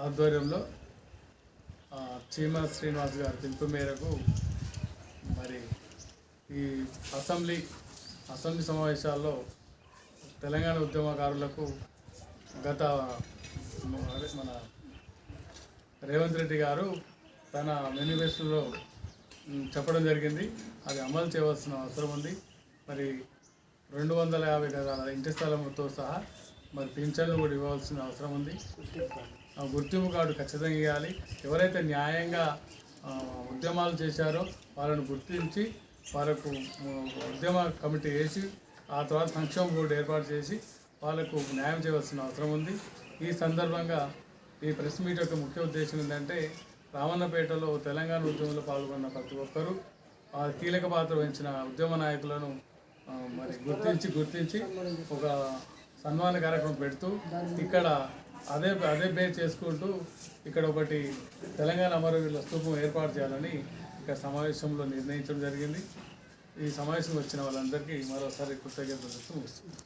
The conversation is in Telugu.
ఆధ్వర్యంలో చీమ శ్రీనివాస్ గారి పిలుపు మేరకు మరి ఈ అసెంబ్లీ సమావేశాల్లో తెలంగాణ ఉద్యమకారులకు గత మన రేవంత్ రెడ్డి గారు తన మేనిఫెస్టోలో చెప్పడం జరిగింది. అది అమలు చేయవలసిన అవసరం ఉంది. మరి 250 గజాల ఇంటి స్థలంతో సహా మరి పింఛన్లు కూడా ఇవ్వాల్సిన అవసరం ఉంది. గుర్తింపు కార్డు ఖచ్చితంగా ఇవ్వాలి. ఎవరైతే న్యాయంగా ఉద్యమాలు చేశారో వాళ్ళను గుర్తించి వాళ్ళకు ఉద్యమ కమిటీ వేసి ఆ తర్వాత సంక్షేమ బోర్డు ఏర్పాటు చేసి వాళ్ళకు న్యాయం చేయవలసిన అవసరం ఉంది. ఈ సందర్భంగా ఈ ప్రెస్ మీట్ యొక్క ముఖ్య ఉద్దేశం ఏంటంటే రామన్నపేటలో తెలంగాణ ఉద్యమంలో పాల్గొన్న ప్రతి ఒక్కరూ కీలక పాత్ర వహించిన ఉద్యమ నాయకులను మరి గుర్తించి ఒక సన్మాన కార్యక్రమం పెడుతూ ఇక్కడ అదే బేస్ చేసుకుంటూ ఇక్కడ ఒకటి తెలంగాణ అమరవీరుల స్తూపం ఏర్పాటు చేయాలని ఇక్కడ సమావేశంలో నిర్ణయించడం జరిగింది. ఈ సమావేశం వచ్చిన వాళ్ళందరికీ మరోసారి కృతజ్ఞతలు ముగిస్తుంది.